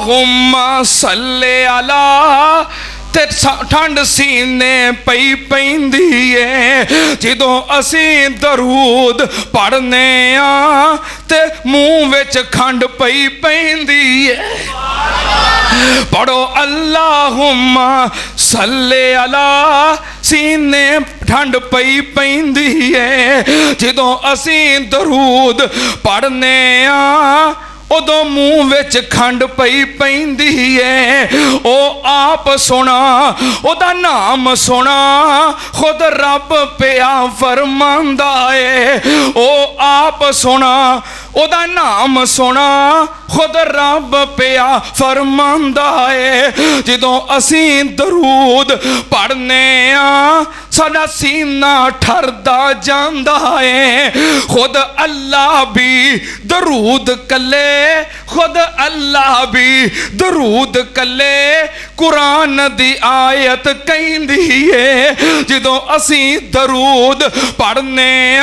अल्लाहुम्मा सल्ले अला ते ठंड सीने पई पैंदी है जदों असीं दरूद पढ़ने आ ते मुंह विच खंड पई पैंदी है। पढ़ो अल्लाहुम्मा सल्ले अला सीने ठंड पई पैंदी है जदों असीं दरूद पढ़ने आ उदों मुंह विच खंड पई पैंदी है। ओ आप सुना ओदा नाम सुना खुद रब पिया फरमांदा है। ओ आप सुना ओदा नाम सुना खुद रब पिया फरमांदा है। जदों असीं दरूद पढ़ने आ साडा सीना ठरदा जांदा है। खुद अल्लाह भी दरूद कले, खुद अल्लाह भी दरूद कले। कुरान दी आयत कहंदी है जदों असीं दरूद पढ़ने आ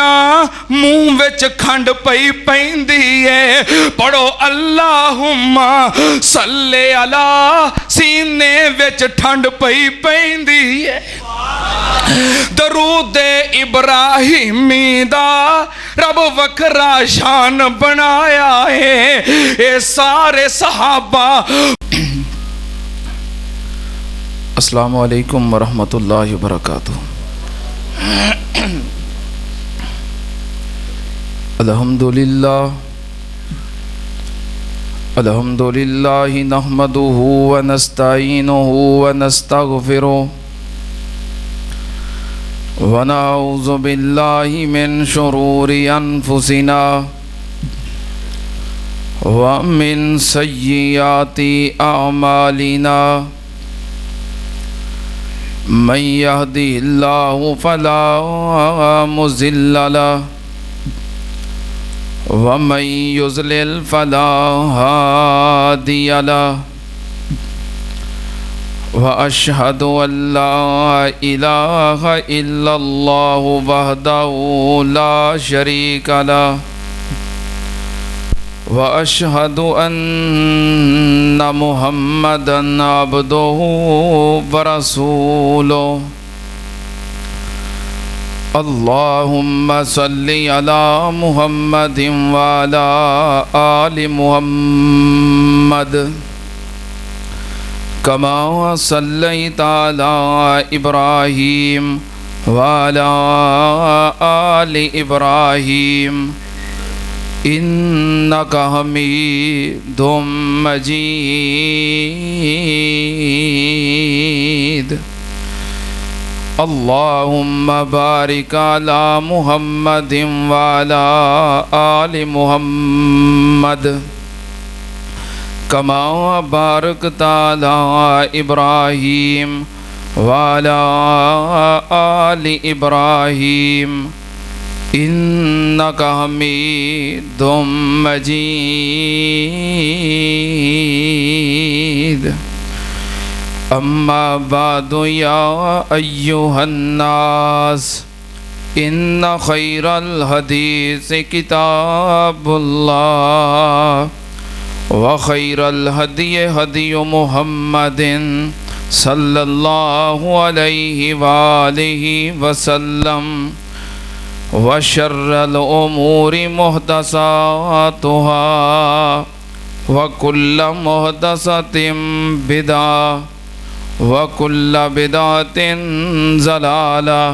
मुंह विच खंड पई पैंदी है। पढ़ो अल्लाहुम्मा सल्ले अला सीने विच ठंड पई पैंदी है। दरूद इब्राहिमी दा रब वखरा शान बनाया है। ये सारे सहाबा। अस्सलामु अलैकुम वरहमतुल्लाहि वबरकातुहू। अल्हम्दुलिल्लाह नहमदुहु व नस्तईनुहु व नस्तगफिरुहु व नऊज़ु बिल्लाहि मिन शुरूरि अनफुसिना व मिन सय्यिआति अअमालिना। मन यहदिहिल्लाहु फला मुज़िल्ल लहु व मन युज़लिल फला हादिय लहु। व अशहदु अल्ला इलाहा इल्लल्लाहु वहदहु ला शरीका लहु व अशहदु अन्ना मुहम्मदन अब्दुहु व रसूलुहु। अल्लाहुम्मा सल्लि अला मुहम्मदिन व अला आलि मुहम्मद कमा सल्लैता अला इब्राहीम व अला आलि इब्राहीम इन्नका हमीदुम मजीद। अल्लाहुम्मा बारिक अला मुहम्मदिन व अला आलि मुहम्मद कमा बारकता अला इब्राहीम व अला आलि इब्राहीम इन्नका हमीदुम मजीद। अम्मा बादु या अय्युहन्नास इन्न खैरल हदीस किताबुल्लाह व खैरल हदी हदी मुहम्मदिन सल्लल्लाहु अलैहि वालिहि वसल्लम व शर्रल उमूरि मुहदसातुहा व कुल्ल मुहदसतिन बिदा व कुल्ल बिदातिन ज़लाला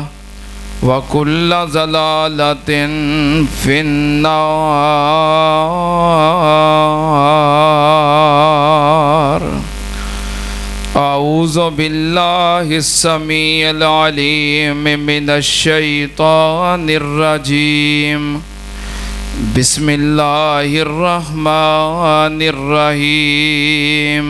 व कुल्ल ज़लालतिन फिन्नार। आऊज़ु बिल्लाहिस समीइल अलीम मिनश शैतानिर रजीम। बिस्मिल्लाहिर रहमानिर रहीम।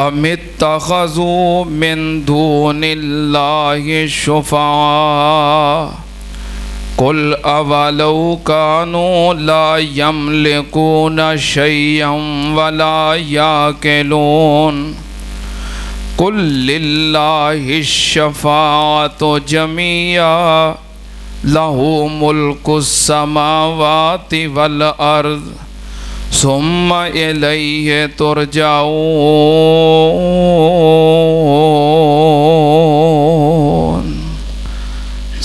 अमित्तखज़ू मिन दूनिल्लाहि शुफ़आ कुल अवलौ कानू ला यमलिकून शय्यन वला याकिलून कुल लिल्लाहिश शफ़ाअतु जमीआ लहू मुल्कुस समावाति वल अर्ज़ सुम्मा इलैहि तुरजाऊन।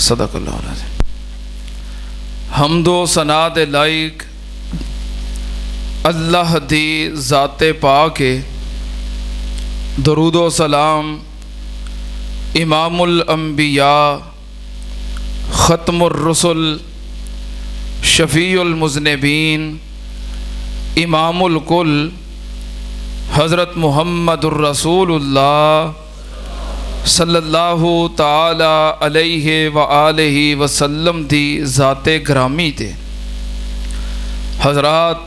सदक़ल्लाहु अज़ीम। हम्दो सना दे लायक अल्लाह दी ज़ाते पाक है। दरूदो सलाम इमामुल अंबिया ख़त्मुर रुसुल शफ़ीउल मुज़निबीन इमामुल कुल हज़रत मुहम्मदुर रसूलुल्लाह सल्लल्लाहु ताला अलैहि व आलिहि वसल्लम दी ज़ाते ग्रामी ते। हज़रात,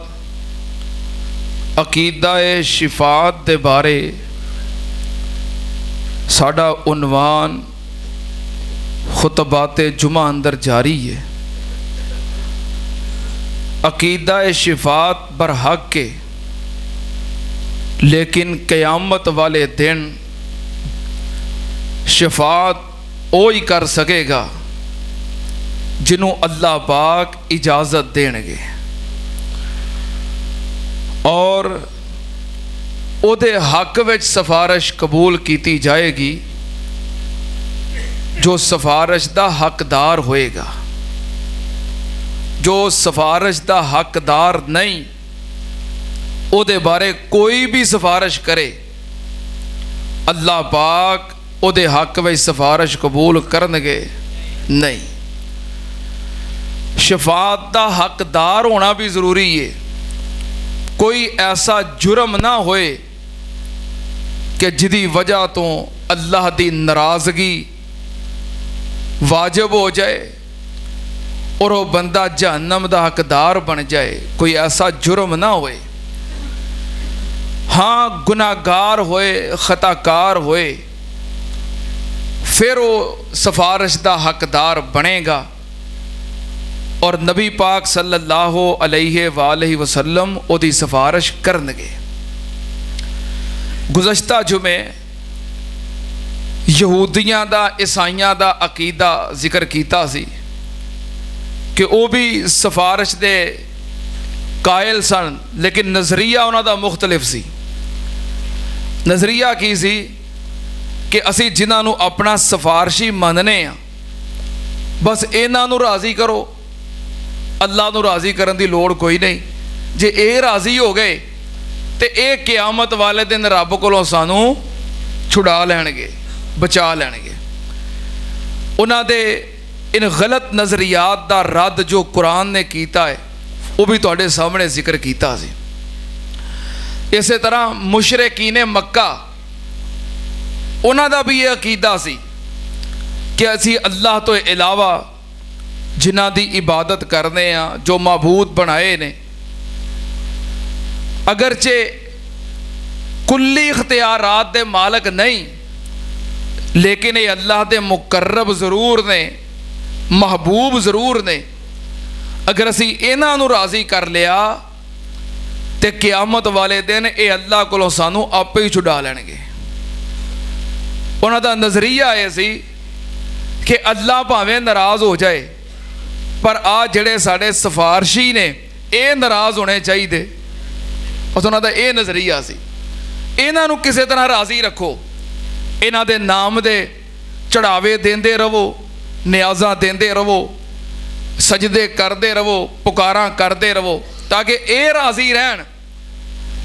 अकीदा शिफात दे बारे साडा उन्वान खुतबाते जुमा अंदर जारी है। अकीदा शिफात बरहक के, लेकिन क़यामत वाले दिन शिफात वो ही कर सकेगा जिन्हों अल्लाह पाक इजाज़त देंगे और उहदे हक विच सिफारिश कबूल की जाएगी जो सिफारिश दा हकदार होएगा। जो सिफारिश दा हकदार नहीं उहदे बारे कोई भी सिफारिश करे अल्लाह पाक उहदे हक विच सिफारिश कबूल करनगे नहीं। शफात दा हकदार होना भी ज़रूरी है। कोई ऐसा जुर्म ना होए कि जिदी वजह तो अल्लाह दी नाराज़गी वाजिब हो जाए और वो बंदा जहन्नम दा हकदार बन जाए। कोई ऐसा जुर्म ना होए। हाँ, गुनाहगार होए, खताकार होए, फिर वो सिफारिश दा हकदार बनेगा और नबी पाक सल्लल्लाहु अलैहि वसल्लम उहदी सिफारिश करनगे। गुज़श्ता जुमे यहूदियां दा ईसाइयां दा अकीदा जिक्र कीता सी कि वो भी सिफारिश दे कायल सन, लेकिन नज़रिया उन्हां दा मुख्तलिफ सी। नज़रिया की सी कि असी जिन्हां नूं अपना सिफारशी मनने आ, बस इन्हां नूं राज़ी करो, अल्लाह नूं राज़ी करन दी लोड़ कोई नहीं। जे ये राज़ी हो गए तो ये क़यामत वाले दिन रब कोलों सानू छुड़ा लैणगे, बचा लैणगे। उन्हां दे इन गलत नज़रियात दा रद्द जो कुरान ने कीता है वो भी तुहाडे सामने जिक्र कीता सी। इस तरह मुशरिकीन मक्का उन्हां दा भी ये अकीदा सी कि असी अल्लाह तो इलावा जिन्हां दी इबादत करने आ, जो माबूद बनाए ने, अगरचे कुल्ली इख्तियारात दे मालक नहीं, लेकिन ये अल्लाह दे मुकर्रब ज़रूर ने, महबूब ज़रूर ने। अगर असी इन्हां नूं राज़ी कर लिया तो क़यामत वाले दिन ये अल्लाह कोलों सानू आपे ही छुड़ा लैणगे। उन्हां दा नज़रिया ये सी कि अल्लाह भावें नाराज़ हो जाए पर आ जिहड़े साडे सिफारशी ने ये नाराज़ होने चाहिए। बस उन्हां दा ये नज़रिया सी। इन्हां नूं किसी तरह राज़ी रखो, इन्हां दे नाम दे चढ़ावे देंदे रवो, न्याज़ां देंदे रवो, सजदे करते रवो, पुकारा करते रवो, ताकि ये राज़ी रहन।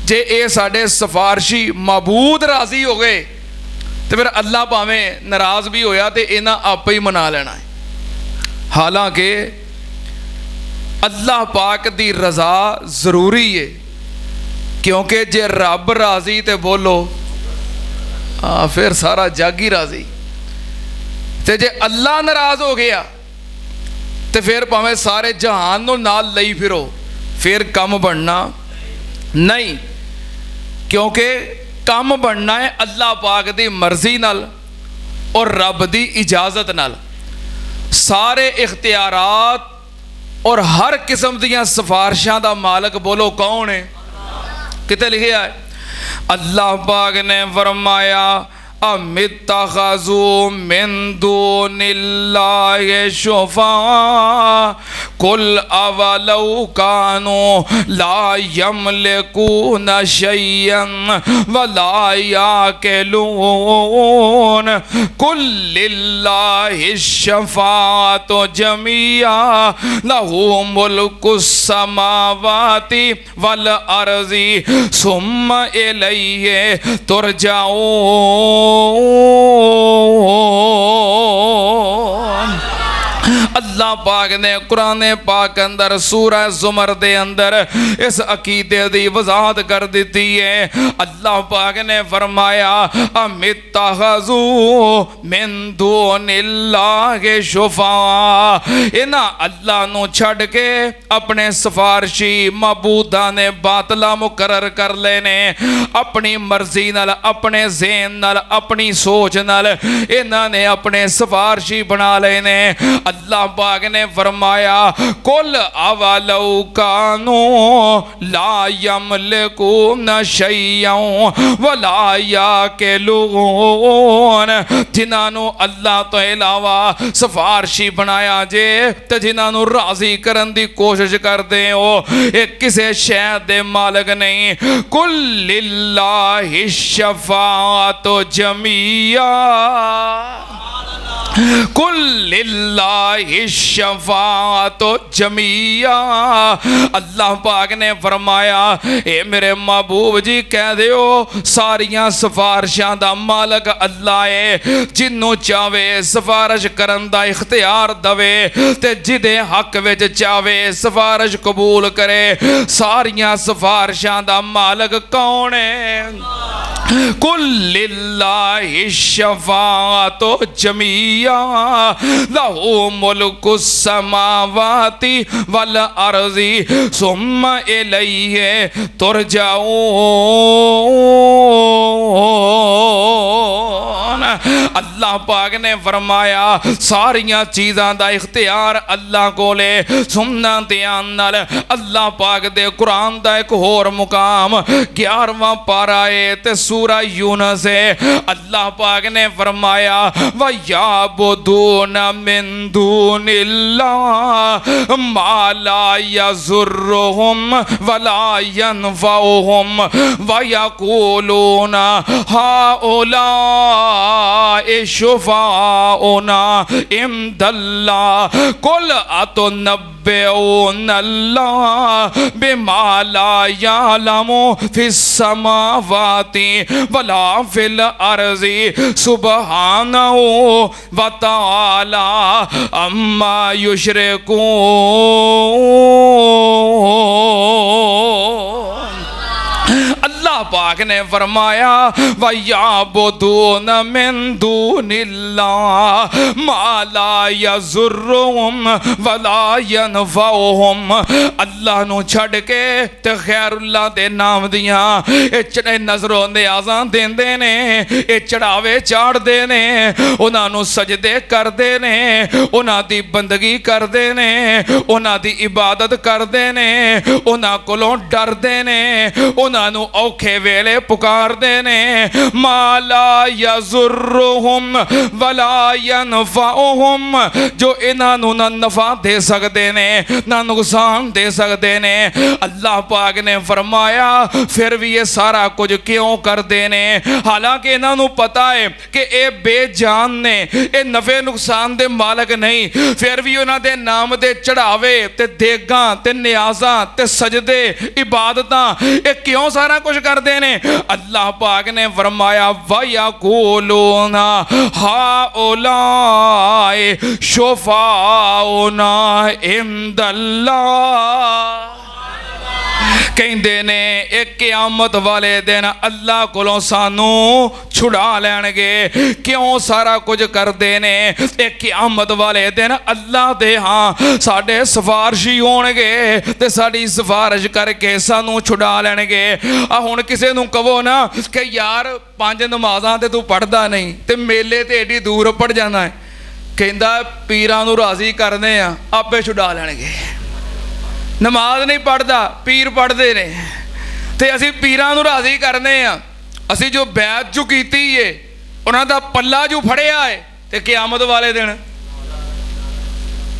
जे ये साडे सिफारशी मबूद राज़ी हो गए तो फिर अल्लाह भावें नाराज़ भी होया तो इन्हां आपे ही मना लेना है। हालांकि अल्लाह पाक दी रज़ा ज़रूरी है, क्योंकि जे रब राज़ी तो बोलो फिर सारा जग ही राज़ी। तो जे अल्लाह नाराज़ हो गया तो फिर भावें सारे जहान नूं नाल लई फिरो, फिर कम बनना नहीं। क्योंकि कम बनना है अल्लाह पाक दी मर्जी नाल और रब दी इजाज़त नाल। सारे इख्तियारात और हर किस्म दियां सिफारिशां दा मालक बोलो कौन है? किते लिखा है? अल्लाह पाक ने फरमाया अमित्तखज़ू मिन दूनिल्लाहि शुफ़ा कुल अवलौ कानो ला यमलिकून शय्यन वला याकिलून कुल लिल्लाहि शफाअतु जमिया लहू मुल्कुस समावाति वल अर्ज़ि सुम्मा इलैहि तुरजाऊन। अल्लाह पाक ने कुरान पाक अंदर सूरह ज़ुमर दे अंदर इस अकीदे दी वजाहत कर दी है। अल्लाह पाक ने फरमाया अमित्तखज़ू मिन दूनिल्लाहि शुफ़ा, इन्हां अल्लाह नू छड़ के अपने सिफारशी मबूदा ने बातला मुकर्रर कर लेने अपनी मर्जी नाल, अपने ज़हन नाल, अपनी सोच नाल इन्हां ने अपने सिफारशी बना लेने। अल्लाह पाक ने फरमाया कुल अवलौ कानू ला यमलिकून शय्यन वला याकिलून, जिन्हां अल्लाह तो इलावा सिफारशी बनाया जे ते जिन्हां राजी करन दी कोशिश करते हो ये किसी शै दे मालिक नहीं। कुल लिल्लाहि शफाअतु जमिया, कुल लिल्लाहि शफाअतु जमिया। अल्लाह पाक ने फरमाया ए मेरे महबूब जी कह दियो सारियां सिफारिशां दा मालक अल्लाह है, जिन्नू चाहे सिफारिश करन दा इख्तियार दवे ते जिदे हक विच चाहे सिफारिश कबूल करे। सारियां सिफारिशां दा मालक कौन है? कुल लिल्लाहि शफाअतु जमिया लहू मुल्कुस समावाति वल अर्ज़ि सुम्मा इलैहि तुरजाऊन। अल्लाह पाक ने फरमाया सारियां चीज़ां दा इख्तियार अल्लाह कोले। सुनना ध्यान नाल अल्लाह पाक दे कुरान दा एक होर मुकाम 11वां पारा है ते सूरा यूनुस है। अल्लाह पाक ने फरमाया व याबुदून मिन दूनिल्लाह मा ला यज़ुर्रुहुम वला यनफ़उहुम व यक़ूलून हाउलाए शुफ़ाउना इंदल्लाह कुल अतुनब्बिऊनल्लाह बिमा ला यअलमु फिस समावाति वला फिल अर्ज़ि सुब्हानहु व तआला अम्मा युशरिकून। अल्लाह पाक ने फरमाया वयाबुदून मिन दूनिल्लाह मा ला यज़ुर्रुहुम वला यनफ़उहुम, अल्लाह नू छड़ के ते खैरुल्लाह दे नाम दियां ये नज़रों नियाज़ां देंदे ने, ये चढ़ावे चाढ़दे ने, उन्हां नू सजदे करदे ने, उन्हां दी बंदगी करदे ने, उन्हां दी इबादत करदे ने, उन्हां कोलों डरदे ने, उन्हां नू औखे वेले पुकारदे ने। माला यज़ुर्रुहुम वला यनफ़उहुम, जो इन्हां नू ना नफा दे सकदे ने ना नुकसान दे सकदे ने। अल्लाह पाक ने फरमाया फिर भी ये सारा कुछ क्यों करदे ने, हालांकि इन्हां नू पता है कि ये बेजान ने, ये नफे नुकसान दे मालक नहीं, फिर भी उन्हां दे नाम दे चढ़ावे ते देगां ते नियाज़ां ते सजदे इबादतां ये क्यों सारा कुछ करते ने। अल्लाह पाक ने फरमाया वयक़ूलूना हाउलाए शुफ़ाउना इंदल्लाह, कहते ने एक क़यामत वाले दिन अल्लाह कोलों सानू छुड़ा लैणगे। क्यों सारा कुछ करते ने, एक क़यामत वाले दिन अल्लाह दे हाँ साडे सिफारशी होणगे ते साडी सिफारिश करके सानू छुड़ा लैणगे। हुण किसे नू कहो ना कि यार 5 नमाज़ां ते तू पढ़दा नहीं ते मेले ते एडी दूर पढ़ जाना है, कहंदा पीरां नू राज़ी करने आ आपे छुड़ा लैणगे। नमाज नहीं पढ़ता पीर पढ़ते ने ते असी पीरां नू राज़ी करने आ। असी जो बैत जो कीती है उन्हां दा पल्ला जो फड़िया है ते क़यामत वाले दिन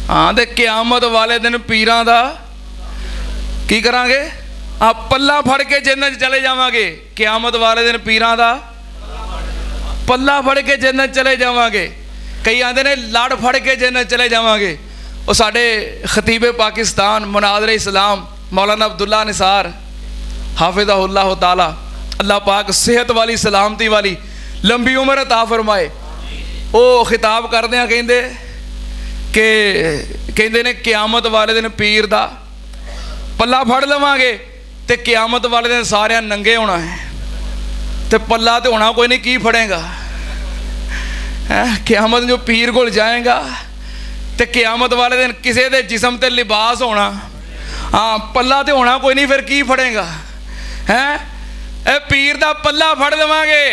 हाँ तो क़यामत वाले दिन पीरां दा की करांगे? पल्ला फड़ के जन्नत चले जावांगे। क़यामत वाले दिन पीरां दा पल्ला फड़ के जन्नत चले जावांगे। कई आंदे ने लड़ फड़ के जन्नत चले जावांगे। वो साडे खतीबे पाकिस्तान मुनाज़िर इस्लाम मौलाना अब्दुल्ला निसार हाफिज़हुल्लाह ताला, अल्लाह पाक सेहत वाली सलामती वाली लंबी उम्र अता फरमाए। वो खिताब करदे हैं कहंदे कि कहंदे ने क़यामत वाले दिन पीर दा पल्ला फड़ लवांगे तो क़यामत वाले दिन सारे नंगे होना है। तो पल्ला तो होना कोई नहीं, की फड़ेगा क़यामत जो पीर को जाएगा तो क़यामत वाले दिन किसी के जिसम ते लिबास होना। हाँ पल्ला तो होना कोई नहीं, फिर की फड़ेगा है? पीर दा पल्ला फड़ लवांगे।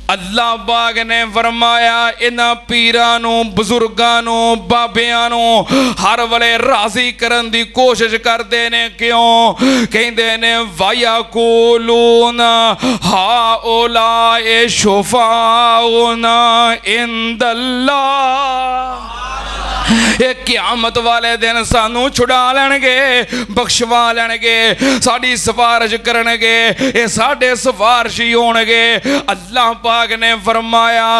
अल्लाह पाक ने फरमाया इन्हां पीरां नूं बजुर्गां नूं बाबियां नूं हर वेले राजी करन दी कोशिश करदे ने। क्यों कहंदे ने वयकूलूना हाउलाए शुफाउना इंदल्लाह। ये क़यामत वाले दिन सानू छुड़ा लैणगे, बख्शवा लैणगे, साड़ी सिफारिश करनगे, ये साडे सिफारशी होणगे। अल्लाह पाक ने फरमाया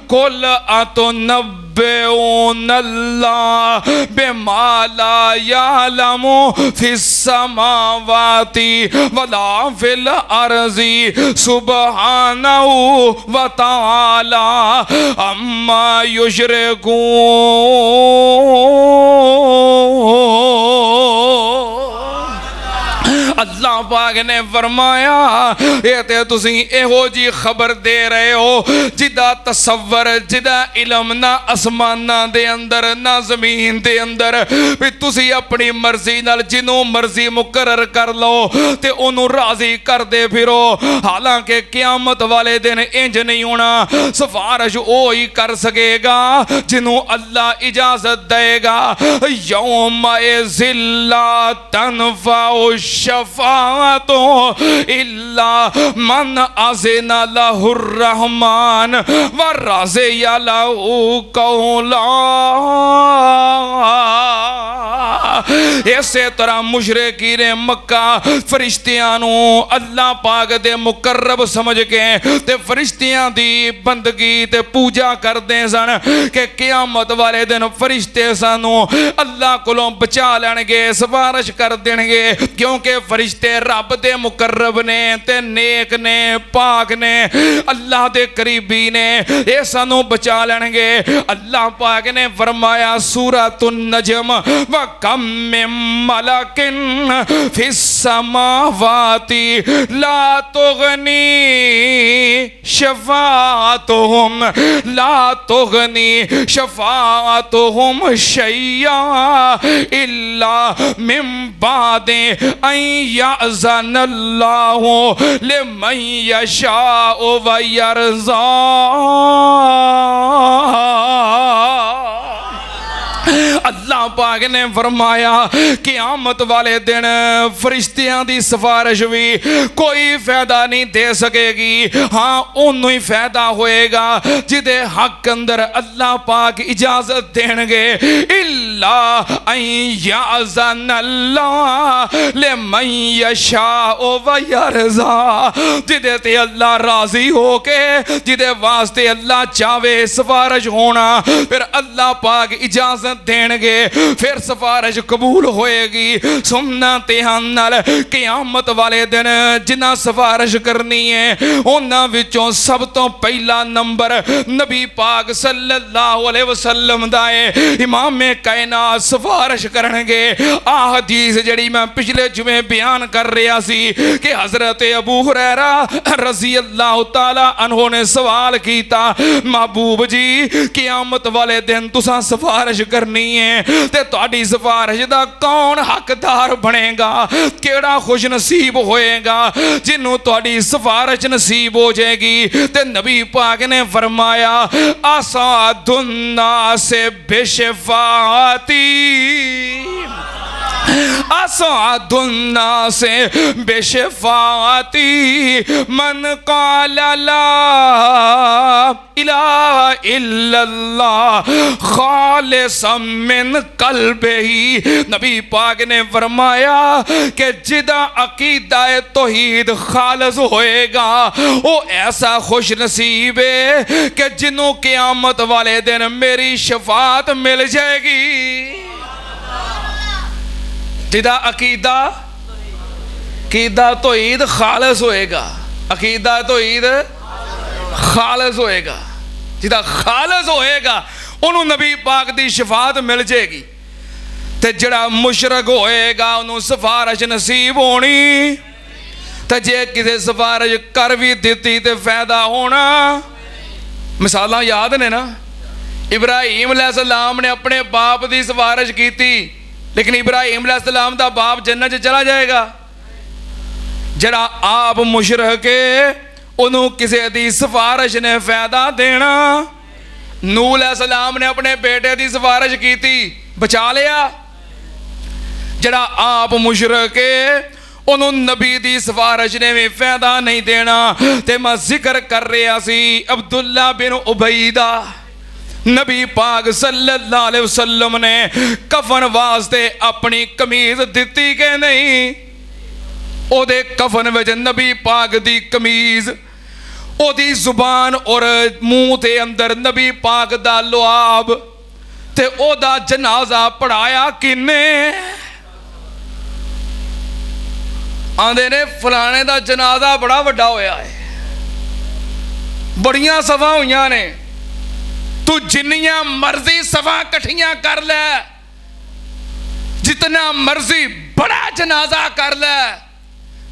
कुल अतुनब्बिऊनल्लाह बिमा ला यअलमु फिस्समावाति वला फिल अर्ज़ि सुब्हानहु व तआला अम्मा युशरिकून। अल्लाह पाक ने फरमाया ये तो तुसी इहो जी खबर दे रहे हो जिदा तसव्वर जिदा इलम ना आसमाना दे अंदर ना जमीन दे अंदर, भी तुसी अपनी मर्जी नाल जिन्हों मर्जी मुकर्रर कर लो ते ओनू राजी कर दे फिरो। हालांकि क़यामत वाले दिन इंज नहीं होना, सिफारिश ओ ही कर सकेगा जिन्हों अल्लाह इजाजत देगा। यौम ज़िल्ला तनफ़उ शफ़ाअतु इल्ला मन अज़िना लहुर रहमान व रज़िया लहू कौला। इसे तरह मुशरिकीन मक्का फरिश्तियां नू अल्लाह पाक दे मुकर्रब समझ के ते फरिश्तियां दी बंदगी ते पूजा करते सन कि क़यामत वाले दिन फरिश्ते सानू अल्लाह कोलों बचा लैणगे, सिफारिश कर देणगे। क्योंकि फरिश्ते रब दे मुकर्रब ने ते नेक ने, पाक ने, अल्लाह दे करीबी ने, ये सानू बचा लैणगे। अल्लाह पाक ने फरमाया सूरतुन नजम व कम मिन मलकिन फिस समावाति ला तुगनी शफाअतुहुम ला तुगनी शफाअतुहुम शैया इल्ला मिन बादे अन यअज़नल्लाहु लिमन यशाअ व यरज़ा। अल्लाह पाक ने फरमाया क़यामत वाले दिन फरिश्तियां दी सिफारिश भी कोई फायदा नहीं दे सकेगी। हाँ उन्होंने ही फायदा होएगा जिदे हक अंदर अल्लाह पाक इजाजत देंगे। इल्ला अन यअज़नल्लाह लिमन यशाअ व यरज़ा, जिदे ते अल्लाह राजी होके जिदे वास्ते अल्लाह चावे सिफारिश होना, फिर अल्लाह पाक इजाजत देंगे, फिर सिफारिश कबूल होएगी। सुनना ध्यान नाल क़यामत वाले दिन जिन्हां सिफारिश करनी है उन्हां विचों सब तो पहला नंबर नबी पाक सल्लल्लाहु अलैहि वसल्लम दा है। इमामे कायनात सिफारिश करनगे। आ हदीस जड़ी मैं पिछले जुमे बयान कर रहा सी कि हजरत अबू हुरैरा रज़ी अल्लाह तआला अन्हु ने सवाल किया, महबूब जी क़यामत वाले दिन तुसां सिफारिश करनी है ते तुहाडी सिफारिश दा कौन हकदार बनेगा, केड़ा खुश नसीब होएगा जिन्हों तुहाडी सिफारिश नसीब हो जाएगी। ते नबी पाक ने फरमाया असादुन्नासे बिशफाअती असादुन्नासे बिशफाअती मन क़ाला ला इलाहा इल्लल्लाह खालिसन मिन कल्बिही। नबी पाक ने फरमाया कि जिदा अकीदा तौहीद खालिस होएगा वो ऐसा खुश नसीब है कि जिन्हों क़यामत वाले दिन मेरी शफात मिल जाएगी। जिदा अकीदा तौहीद खालिस होएगा, अकीदा तौहीद खालिस होएगा, जिदा खालिस होएगा उन्होंने नबी पाक दी शफात मिल जाएगी। ते जड़ा मुशरक होएगा उन्होंने सिफारिश नसीब होनी। तो जे किसी सिफारिश कर भी दी तो फायदा होना। मिसालां याद ने ना, इब्राहीम अलैहिस्सलाम ने अपने बाप की सिफारिश की थी, लेकिन इब्राहीम अलैहिस्सलाम दा बाप जन्नत च चला जाएगा। जड़ा आप मुशरक है उन्होंने किसी की सिफारिश ने फायदा देना। नूह अलैहिस्सलाम ने अपने बेटे की सिफारिश की थी, बचा लिया। जड़ा आप मुशरक है उन्होंने नबी दी सिफारिश ने भी फायदा नहीं देना। ते मैं जिक्र कर रहा सी अब्दुल्ला बिन उबई दा। नबी पाक सल्लल्लाहु अलैहि वसल्लम ने कफन वास्ते अपनी कमीज दिती कि नहीं? ओदे कफन विच नबी पाक दी कमीज, ओदी जुबान और मुंह के अंदर नबी पाक दा लुआब, ते ओदा जनाजा पढ़ाया किने? आंदे ने फलाने दा जनाजा बड़ा वड्डा होया है, बड़ियां सफा हुईयां ने, तू जिन्नियां मर्जी सफा कट्ठियां कर ले, जितना मर्जी बड़ा जनाजा कर ले,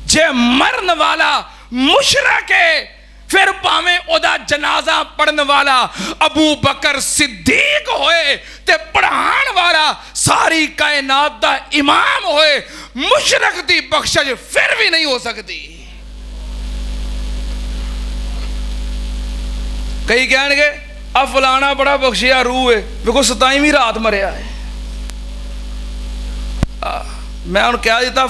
जे मरन वाला मुशरक है फिर भावें ओदा जनाजा पढ़न वाला अबू बकर सिद्दीक होए ते पढ़ाण वाला सारी कायनात दा इमाम होए, मुशरक दी बख्शिश फिर भी नहीं हो सकती। कई कहेंगे अब फलाना बड़ा बख्शिया रूह है, देखो 27वीं रात मरिया है। मैं उन्हें कह दिता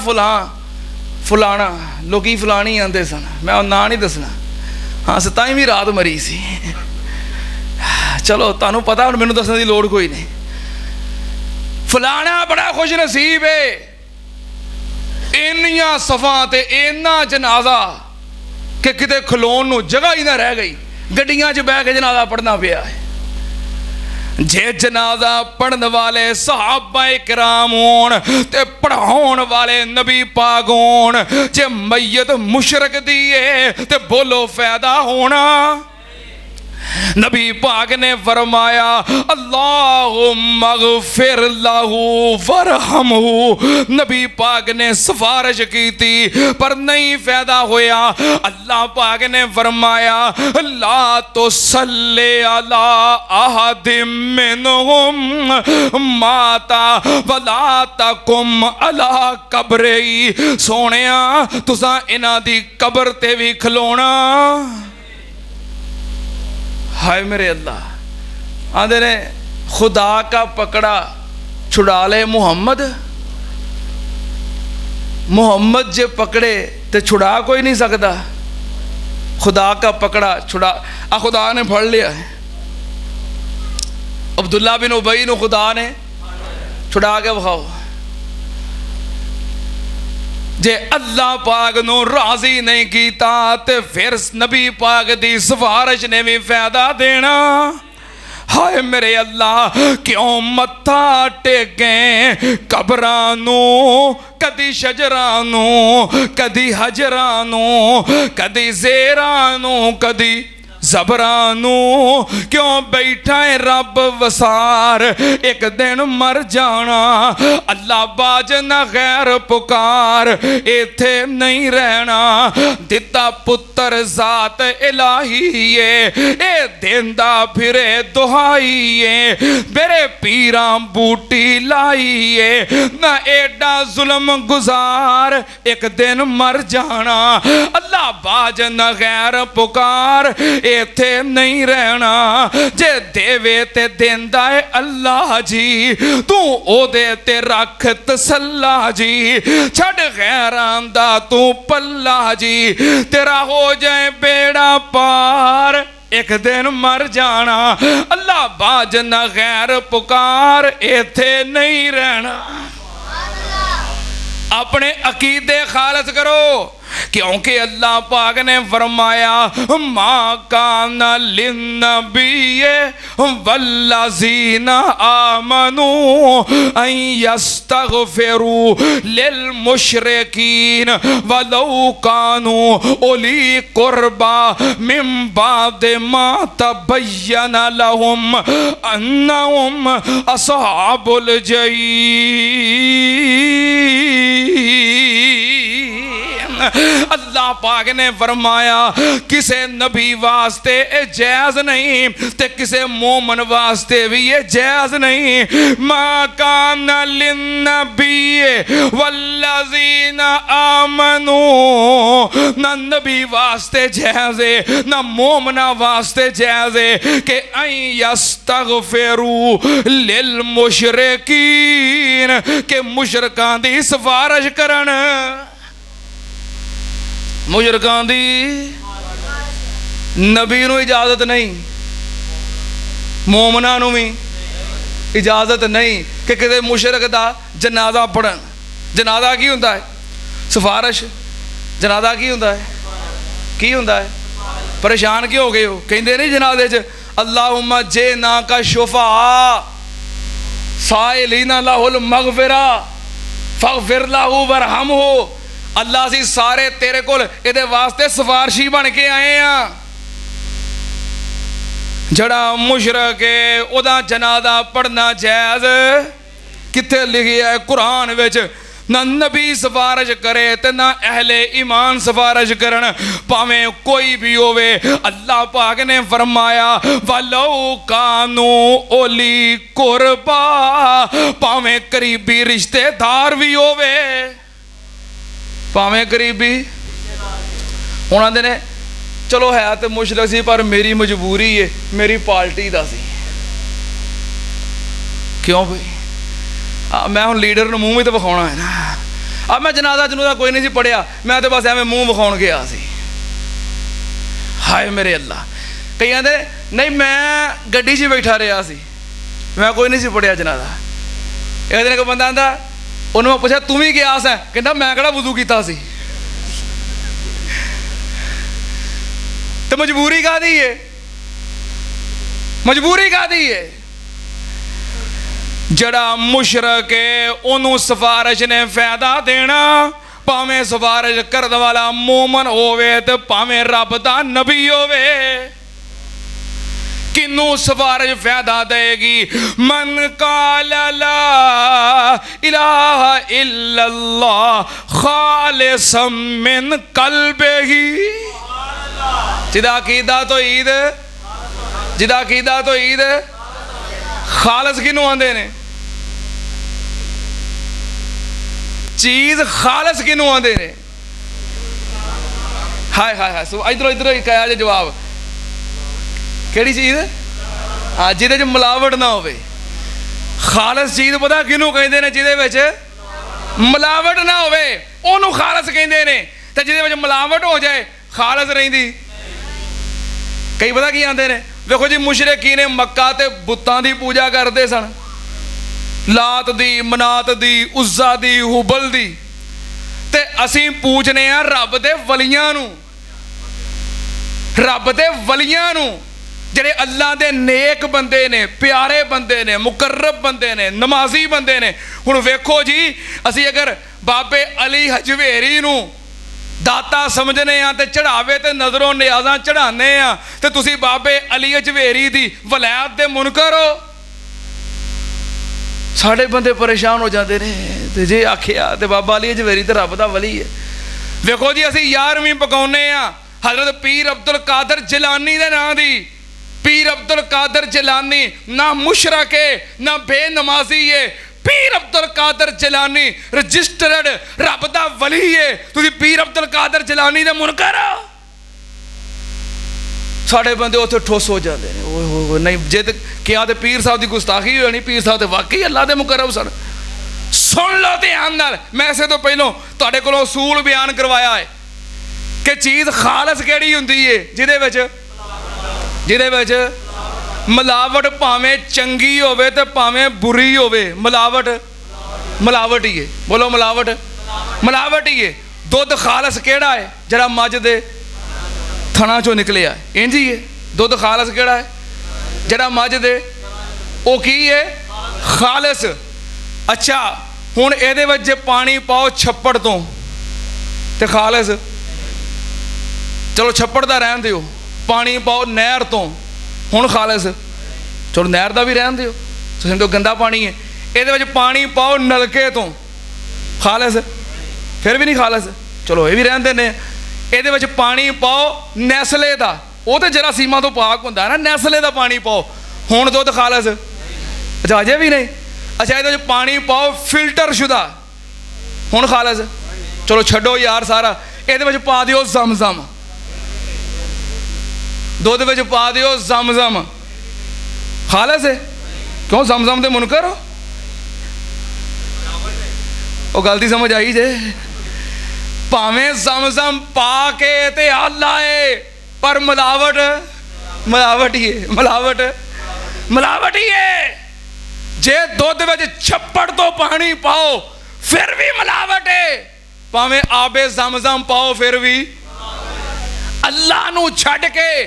फलाना लोग फलानी आते सन, मैं ना नहीं दसना। हाँ 27वीं रात मरी सी, चलो तुहानू पता हुण मैनू दसने की लोड़ कोई नहीं। फलाना बड़ा खुश नसीब है, इन्नियां सफा ते इन्ना जनाजा कि किते खलोन नू जगह ही ना रह गई, गड्डियां च बह के जनाजा पढ़ना पिया है। जे जनाजा पढ़न वाले सहाबा किराम होण ते पढ़ाउण वाले नबी पाक होण, जे मैयत मुशरक दी है ते बोलो फायदा होना। नबी पाक ने फरमाया अल्लाहुम्मा गफिर लहू वरहमहू। नबी पाक ने सिफारिश की थी पर नहीं फायदा होया। अल्लाह पाक ने फरमाया ला तो सल्ले अला अहदिम मिनहुम माता वला तकुम अला कब्रे। सोनिया तुसां इन्हां दी कब्र ते भी खलोना। हाय मेरे अल्लाह, आंदे ने खुदा का पकड़ा छुड़ा ले मोहम्मद। मोहम्मद जे पकड़े तो छुड़ा कोई नहीं सकता। खुदा का पकड़ा छुड़ा, खुदा ने फड़ लिया है। अब्दुल्ला बिन उबई ने खुदा ने छुड़ा के बखाओ। जे अल्लाह पाक नू राजी नहीं कीता ते फिर नबी पाक दी सिफारिश ने भी फायदा देना। हाय मेरे अल्लाह, क्यों मत्था टेके कबरां नू, कदी शजरां नू, कदी हजरां नू, कदी ज़ेरां नू, कदी ज़बरानू। क्यों बैठा है रब वसार, एक दिन मर जाना। अल्लाह बाज ना गैर पुकार, इथे नहीं रहना। दिता पुत्र जात इलाही ए देंदा फिरे दुहाईए। मेरे पीरा बूटी लाईए ना एडा जुल्म गुजार, एक दिन मर जाना। अल्लाह बाज ना गैर पुकार, इथे नहीं रहना। जे देवे ते देंदा है अल्लाह जी, तू ओदे ते रख तसल्ला जी। छड़ गैरां दा तू पल्ला जी, तेरा हो जाए बेड़ा पार, एक दिन मर जाना। अल्लाह बाज ना गैर पुकार, इथे नहीं रहना। अपने अकीदे खालस करो, क्योंकि अल्लाह पाक ने फरमाया मा काना लिन्नबिय्य वल्लज़ीना आमनू अन यस्तगफिरू लिल मुशरिकीन वलौ कानू उली कुर्बा मिन बाद मा तबय्यन लहुम अन्नहुम अस्हाबुल जहीम। अल्लाह पाक ने फरमाया किसे नबी वास्ते ये जायज़ नहीं ते किसे मोमन वास्ते भी ये जायज़ नहीं। मा काना लिन्नबिय्य वल्लज़ीना आमनू, ना नबी वास्ते जायज़ है ना मोमना वास्ते जायज़ है कि अन यस्तगफिरू लिल मुशरिकीन, के मुशरकां दी सिफारिश करन। मुशरकां दी नबी नूं इजाजत नहीं, मोमना नूं भी इजाजत नहीं कि किसी मुशरक दा जनाजा पढ़न। जनाजा की हुंदा है? सिफारिश। जनाजा की हुंदा है? की हुंदा है? परेशान क्यों हो गए हो? कहंदे नहीं जनाजे च अल्लाहुम्मा जे ना का शुफा साइलीना लहुल मगफिरा फगफिर लहू वरहमहू। अल्लाह असीं सारे तेरे कोल इहदे वास्ते सिफारशी बन के आए हैं। जड़ा मुशरक है ओदा जनाजा पढ़ना जायज़ कित्थे लिखिया है कुरान विच? ना नबी सिफारिश करे ते ना अहले ईमान सिफारिश करन, भावें कोई भी होवे। अल्लाह पाक ने फरमाया वलौ कानू ओली कुरबा, भावें करीबी रिश्तेदार भी होवे, भावें करीबी। हुण आंदे ने चलो है तो मुशरक सी पर मेरी मजबूरी है, मेरी पार्टी दा सी। क्यों भाई? मैं हुण लीडर नूं मूँह भी तो विखाउणा है ना। मैं जनाजा जनाजा कोई नहीं सी पढ़िया, मैं तो बस एवें मूँह विखाउण गया सी। हाय मेरे अल्लाह। कई आंदे नहीं मैं गड्डी 'च बैठा रहा सी, मैं कोई नहीं सी पढ़िया जनाजा। एक दिन कोई बंदा आंदा, उन्होंने मैं पूछा तू भी गया सैं? कहता मैं किहड़ा वुज़ू कीता सी। तो मजबूरी काहदी है? मजबूरी काहदी है? जड़ा मुशरक है उन्हों सिफारिश ने फायदा देना, भावें सिफारिश करने वाला मोमन होवे ते भावें रब दा नबी होवे। किनू सिफारिश फायदा देगी? मन काला ला इलाहा इल्लल्लाह खालिसन मिन कल्बिही। जिदा अकीदा तो ईद, जिदा अकीदा तो ईद। खालस किनू आंदे ने? चीज खालस किनू आंदे ने? हाय हाय हाय। इधरों इधरों ही कहा जवाब केड़ी चीज? हाँ, जिदे च मिलावट ना होवे। खालस चीज पता किनू कहंदे ने? जिदे विच मिलावट ना होवे ओनू खालस कहंदे ने, ते जिदे विच मिलावट हो जाए खालस रहिंदी। कई पता की आंदे ने? देखो जी मुशरिकी ने मक्का ते बुत्तां दी पूजा करते सन, लात दी, मनात दी, उज़्ज़ा दी, हुबल दी। ते असीं पूजने आ रब दे वलियां नू, रब दे वलियां नू, जेड़े अल्लाह दे नेक बंदे ने, प्यारे बंदे ने, मुकर्रब बंदे ने, नमाजी बंदे ने। हुण वेखो जी असीं अगर बाबे अली हजवेरी नू दाता समझने आ ते चढ़ावे ते नजरों नियाज़ां चढ़ाने आ, ते तुसी बाबे अली हजवेरी दी वलैत दे मुनकर हो। साढ़े बंदे परेशान हो जाते ने ते जे आखिया ते बाबा अली हजवेरी ते रब दा वली है। देखो जी असीं 11वीं पकाउने आ हजरत पीर अब्दुल कादर जिलानी दे नां दी। पीर अब्दुल कादर जिलानी ना मुशरक है ना बेनमाजी है, पीर अब्दुल कादर जिलानी रजिस्टर्ड रब दा वली है। तुसीं पीर अब्दुल कादर जिलानी दे मुनकर हो। साढ़े बंदे उत्थे ठुस हो जाते हैं। ओए नहीं जे क्या तो पीर साहब की गुस्ताखी हो जानी। पीर साहब तो वाकई अल्लाह दे मुकर्रब सन। सुन लो ध्यान नाल, मैं इसे तो पहलों तुहाडे कोलों उसूल बयान करवाया है कि चीज़ खालस केड़ी हुंदी है जिहदे विच ਜਿਹਦੇ ਵਿੱਚ ਮਿਲਾਵਟ ਭਾਵੇਂ ਚੰਗੀ ਹੋਵੇ ਤੇ ਭਾਵੇਂ ਬੁਰੀ ਹੋਵੇ, ਮਿਲਾਵਟ ਹੀ ਹੈ। ਬੋਲੋ ਮਿਲਾਵਟ, ਮਿਲਾਵਟ ਹੀ ਹੈ। ਦੁੱਧ ਖਾਲਸ ਕਿਹੜਾ ਹੈ? ਜਿਹੜਾ ਮੱਝ ਦੇ ਥਣਾ ਚੋਂ ਨਿਕਲਿਆ, ਇੰਝ ਹੀ ਹੈ। ਦੁੱਧ ਖਾਲਸ ਕਿਹੜਾ ਹੈ? ਜਿਹੜਾ ਮੱਝ ਦੇ, ਉਹ ਕੀ ਹੈ? ਖਾਲਸ। ਅੱਛਾ, ਹੁਣ ਇਹਦੇ ਵਿੱਚ ਜੇ ਪਾਣੀ ਪਾਓ ਛੱਪੜ ਤੋਂ ਤੇ ਖਾਲਸ, ਚਲੋ ਛੱਪੜ ਦਾ ਰਹਿਣ ਦਿਓ, ਪਾਣੀ ਪਾਓ ਨਹਿਰ ਤੋਂ, ਹੁਣ ਖਾਲਸ। ਚਲੋ ਨਹਿਰ ਦਾ ਵੀ ਰਹਿਣ ਦਿਓ, ਤੁਸੀਂ ਸਮਝੋ ਗੰਦਾ ਪਾਣੀ ਹੈ। ਇਹਦੇ ਵਿੱਚ ਪਾਣੀ ਪਾਓ ਨਲਕੇ ਤੋਂ, ਖਾਲਸ, ਫਿਰ ਵੀ ਨਹੀਂ ਖਾਲਸ। ਚਲੋ ਇਹ ਵੀ ਰਹਿਣ ਦਿੰਦੇ। ਇਹਦੇ ਵਿੱਚ ਪਾਣੀ ਪਾਓ ਨੈਸਲੇ ਦਾ, ਉਹ ਤਾਂ ਜਰਾਸੀਮਾਂ ਤੋਂ ਪਾਕ ਹੁੰਦਾ ਨਾ, ਨੈਸਲੇ ਦਾ ਪਾਣੀ ਪਾਓ, ਹੁਣ ਦੁੱਧ ਖਾਲਸ। ਅੱਛਾ ਅਜੇ ਵੀ ਨਹੀਂ। ਅੱਛਾ ਇਹਦੇ ਵਿੱਚ ਪਾਣੀ ਪਾਓ ਫਿਲਟਰ ਸ਼ੁਦਾ, ਹੁਣ ਖਾਲਸ। ਚਲੋ ਛੱਡੋ ਯਾਰ ਸਾਰਾ, ਇਹਦੇ ਵਿੱਚ ਪਾ ਦਿਓ ਜ਼ਮਜ਼ਮ, ਦੁੱਧ ਵਿੱਚ ਪਾ ਦਿਓ ਜ਼ਮਜ਼ਮ, ਖਾਲਸ ਹੈ। ਕਿਉਂ? ਜ਼ਮਜ਼ਮ ਦੇ ਮੁਨਕਰ ਹੋ? ਉਹ ਗਲਤੀ ਸਮਝ ਆਈ ਜੇ। ਭਾਵੇਂ ਜ਼ਮਜ਼ਮ ਪਾ ਕੇ ਤੇ ਆਲਾ ਏ, ਪਰ ਮਿਲਾਵਟ ਹੀ ਹੈ, ਮਿਲਾਵਟ ਹੀ ਹੈ। ਜੇ ਦੁੱਧ ਵਿੱਚ ਛੱਪੜ ਤੋਂ ਪਾਣੀ ਪਾਓ ਫਿਰ ਵੀ ਮਿਲਾਵਟ ਹੈ, ਭਾਵੇਂ ਆਬੇ ਜ਼ਮਜ਼ਮ ਪਾਓ ਫਿਰ ਵੀ। ਅੱਲਾ ਨੂੰ ਛੱਡ ਕੇ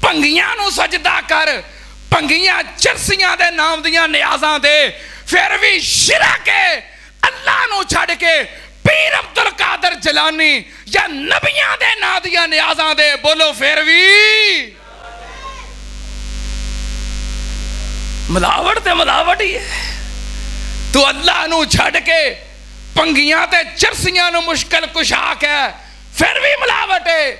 ਭੰਗੀਆਂ ਨੂੰ ਸਜਦਾ ਕਰ, ਭੰਗੀਆਂ ਚਰਸੀਆਂ ਦੇ ਨਾਮ ਦੀਆਂ ਨਿਆਜ਼ਾਂ ਦੇ, ਫਿਰ ਵੀ ਸ਼ਿਰਕ ਹੈ। ਅੱਲਾ ਨੂੰ ਛੱਡ ਕੇ ਪੀਰ ਅਬਦੁਲ ਕਾਦਰ ਜਲਾਨੀ ਜਾਂ ਨਬੀਆਂ ਦੇ ਨਾਂ ਦੀਆਂ ਨਿਆਜ਼ਾਂ ਦੇ, ਬੋਲੋ ਫਿਰ ਵੀ ਮਿਲਾਵਟ ਤੇ ਮਿਲਾਵਟ ਹੀ ਹੈ। ਤੂੰ ਅੱਲਾ ਨੂੰ ਛੱਡ ਕੇ ਭੰਗੀਆਂ ਤੇ ਚਰਸੀਆਂ ਨੂੰ ਮੁਸ਼ਕਿਲ ਕੁਸ਼ਾ ਕਹਿ, ਫਿਰ ਵੀ ਮਿਲਾਵਟ ਹੈ।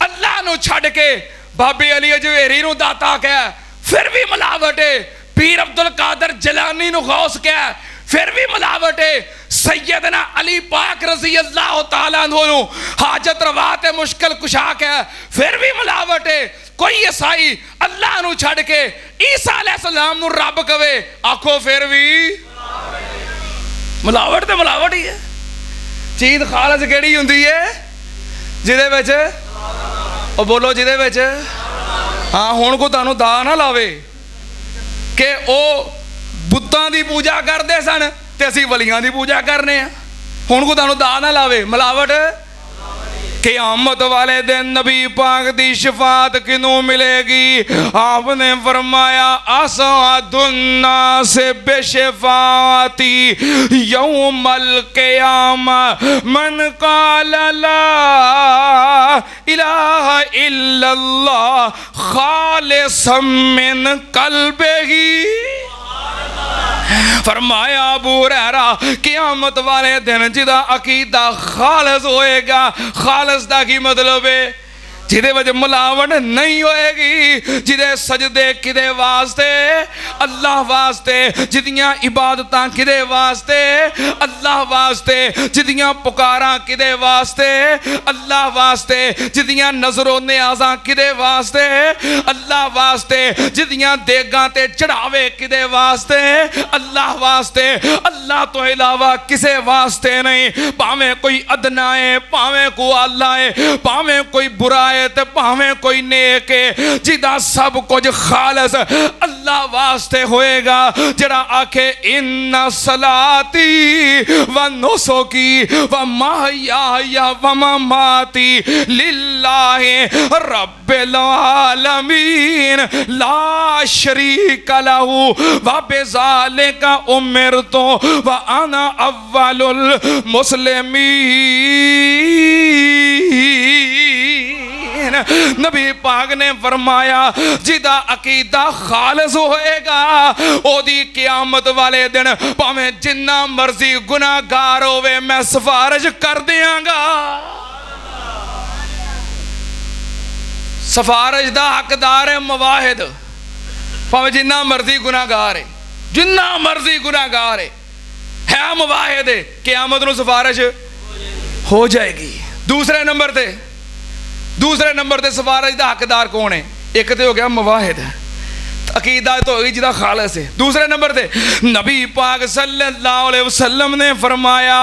ਅੱਲਾ ਨੂੰ ਛੱਡ ਕੇ ਬਾਬੇ ਅਲੀ ਅਜਵੇਰੀ ਨੂੰ ਦਾਤਾ ਕਹਿ, ਫਿਰ ਵੀ ਮਿਲਾਵਟ ਹੈ। ਪੀਰ ਅਬਦੁਲ ਕਾਦਰ ਜਲਾਨੀ ਨੂੰ ਗੌਸ ਕਹਿ, ਫਿਰ ਵੀ ਮਿਲਾਵਟ है। सैयदना अली पाक रजी अल्लाह तआला अन्हु हाजत रवा ते मुश्किल कुशाक है, फिर भी मिलावट है। कोई ईसाई अल्लाह नू छड़ के ईसा अलैहिस्सलाम नू रब कवे, आखो फिर भी मिलावट ते मिलावट ही है। चीज खालस केड़ी हुंदी है? जिहदे विच ओ बोलो जिहदे विच हाँ हुण को तुहानू दा ना लावे कि ओ बुत्तां दी पूजा करदे सन ते असीं वलियां दी पूजा करने आ। हुण को तुहानू दा ना लावे, मिलावट। क़यामत वाले दिन नबी पाक दी शफात किनू मिलेगी? आपने फरमाया असअदुन्ना से बेशफाती यौमल क़यामा मन क़ाल ला इलाहा इल्लल्लाह खालिसन मिन क़ल्बिही। फरमाया अबू हुरैरा क़यामत वाले दिन जिदा अकीदा खालस होएगा। खालस दा की मतलब है? जिदे वजह मिलावट नहीं होएगी, जिदे सजदे किदे वास्ते? अल्लाह वास्ते। जिदियां इबादतां किदे वास्ते? अल्लाह वास्ते। जिदियां पुकारां किदे वास्ते? अल्लाह वास्ते। जिदियां नजरों नियाज़ां किदे वास्ते? अल्लाह वास्ते। जिदियां देगां ते चढ़ावे किदे वास्ते? अल्लाह वास्ते। अल्लाह तो इलावा किसे वास्ते नहीं। भावें कोई अदना है, भावें कोई आला है, भावें कोई बुरा है ते भावें कोई नेक है, जिदा सब कुछ खालस अल्लाह वास्ते होएगा। जरा आखे इन्ना सलाती व नुसुकी व महयाया व ममाती लिल्लाहि रब्बिल आलमीन ला शरीक लहू व बिज़ालिका उमिरतु व अना अव्वलुल मुस्लिमीन। नबी पाक ने फरमाया जिदा अकीदा खालस होएगा ओदी क़यामत वाले दिन भावें जिन्ना मर्जी गुनाहगार होवे मैं सिफारिश कर दियांगा। सिफारिश दा हकदार है मवाहिद, भावें जिन्ना मर्जी गुनाहगार है, जिन्ना मर्जी गुनाहगार है मवाहिद है, क़यामत नूं सिफारिश हो जाएगी। दूसरे नंबर ते सिफारिश दा हकदार कौन है? एक तो हो गया मवाहिद, अकीदा तो होगी जिदा खालस है। दूसरे नंबर ते नबी पाक सल्लल्लाहु अलैहि वसल्लम ने फरमाया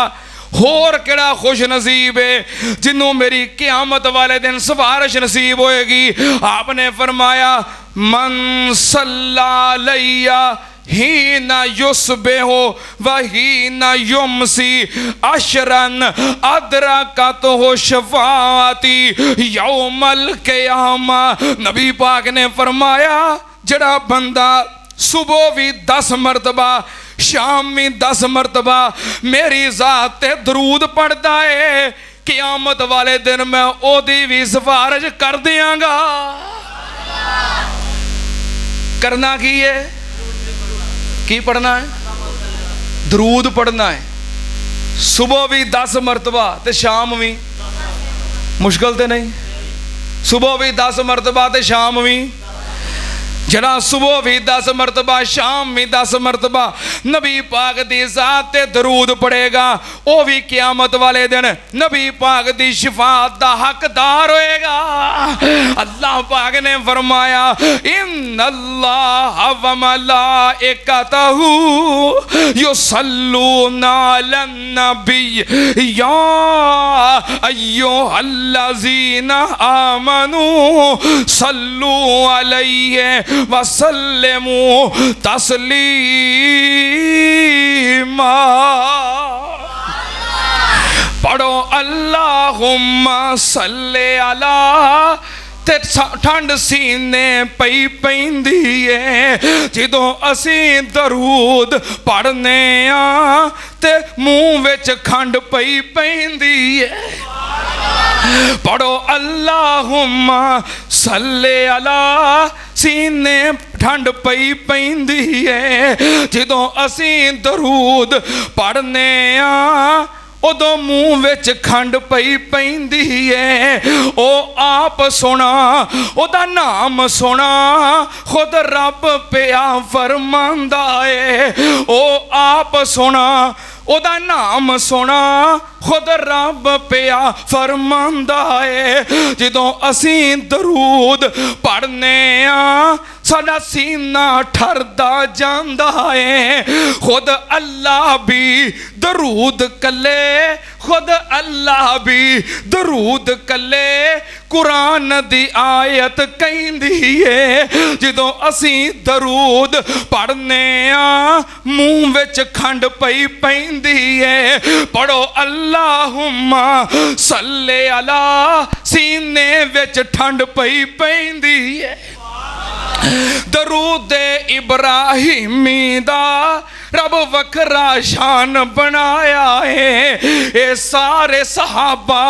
होर केड़ा खुश नसीब है जिन्हों मेरी क़यामत वाले दिन सिफारिश नसीब होएगी। आपने फरमाया मन सल्ला अलैया ही न युस्बे हो वही न युमसी अशरन अदरा का तो हो शफाती यौमल क़यामा। नबी पाक ने फरमाया जड़ा बंदा सुबह भी 10 मरतबा शाम भी 10 मरतबा मेरी ज़ात ते दरूद पढ़ता है, क़यामत वाले दिन मैं ओदी भी सिफारिश कर दियांगा। करना की है, की पढ़ना है? दरूद पढ़ना है। सुबह भी 10 मरतबा ते शाम भी, मुश्किल तो नहीं। सुबह भी 10 मरतबा ते शाम भी, जरा सुबह भी 10 मरतबा शाम भी 10 मरतबा नबी पाक दी ज़ात ते दरूद पड़ेगा, वो भी क़यामत वाले दिन नबी पाक दी शिफात दा हकदार होएगा। अल्लाह पाक ने फरमाया इन्नल्लाह व मलाइकतहू युसल्लूना अलन नबी या अय्युहल्लज़ीना आमनू सल्लू अलैहि वसल्लिमू तस्लीमा। पढ़ो अल्लाहुम्मा सल्ले अला ते ठंड सीने पई पैंदी है जदों असीं दरूद पढ़ने आ ते मूँह विच खंड पई पैंदी है। पढ़ो अल्लाहुम्मा सल्ले अला सीने ठंड पई पैंदी है जदों असीं दरूद पढ़ने आ उदों मूँह विच खंड पई पैंदी है। ओ आप सोना ओदा नाम सोना खुद रब पिया फरमांदा है। ओ आप सोना ओदा नाम सोना खुद रब पिया फरमांदा है। जदों असीं दरूद पढ़ने आ साडा सीना ठरदा जांदा है। खुद अल्लाह भी दरूद कले, खुद अल्लाह भी दरूद कले। कुरान दी आयत कहंदी है जदों असीं दरूद पढ़ने आ मूँह विच खंड पई पैंदी है। पढ़ो अल्लाहुम्मा सल्ले अला सीने विच ठंड पई पैंदी है। दरूद इब्राहिमी दा रब वखरा शान बनाया है। ये सारे सहाबा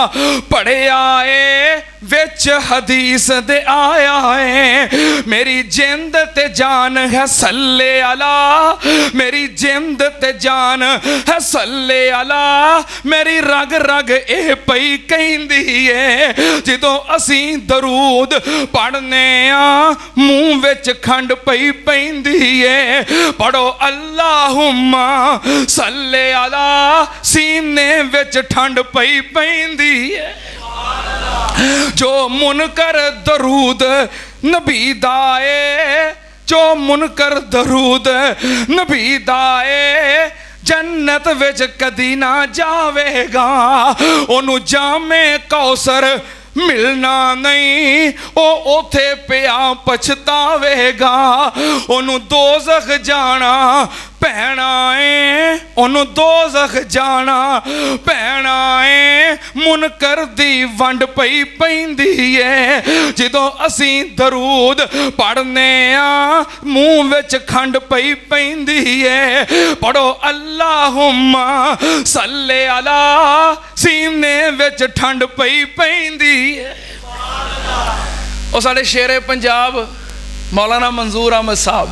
पढ़िया है विच हदीस दे आया है। मेरी जिंद ते जान है सल्ले अला, मेरी जिंद ते जान है सल्ले अला। मेरी रग रग ए पई कहंदी है जदों असीं दरूद पढ़ने आ मूँह विच खंड पई पैंदी है। पढ़ो अल्लाहुम्मा सल्ले अला सीने विच ठंड पई पैंदी है। जो मुनकर दरूद नबी दाए, जो मुनकर दरूद नबी दाए जन्नत विच कदी ना जावेगा। ओनू जामे कौसर मिलना नहीं, ओ उथे पिया पछतावेगा। ओनू दोज़ख जाना पैना है, ओनू दोज़ख जाना पैना है। मुनकर दी वंड पई पैंदी है जदों असीं दरूद पढ़ने आ मूँह विच खंड पई पैंदी है। पढ़ो अल्लाहुम्मा सल्ले अला सीने विच ठंड पई पैंदी है। और साढ़े शेरे पंजाब मौलाना मंजूर अहमद साहब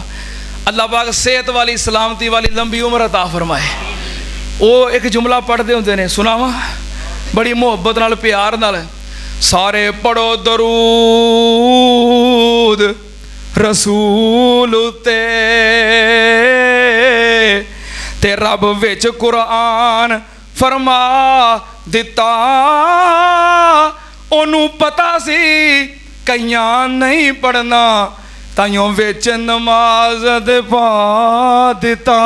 अल्लाह पाक सेहत वाली सलामती वाली लंबी उम्र अता फरमाए। वो एक जुमला पढ़ते होंगे ने, सुनावा बड़ी मुहब्बत नाल प्यार नाल। सारे पढ़ो दरूद रसूल ते रब विच कुरान फरमा दिता। ओनू पता सी कईयां नहीं पढ़ना ताइयों विच नमाज दे पा दिता।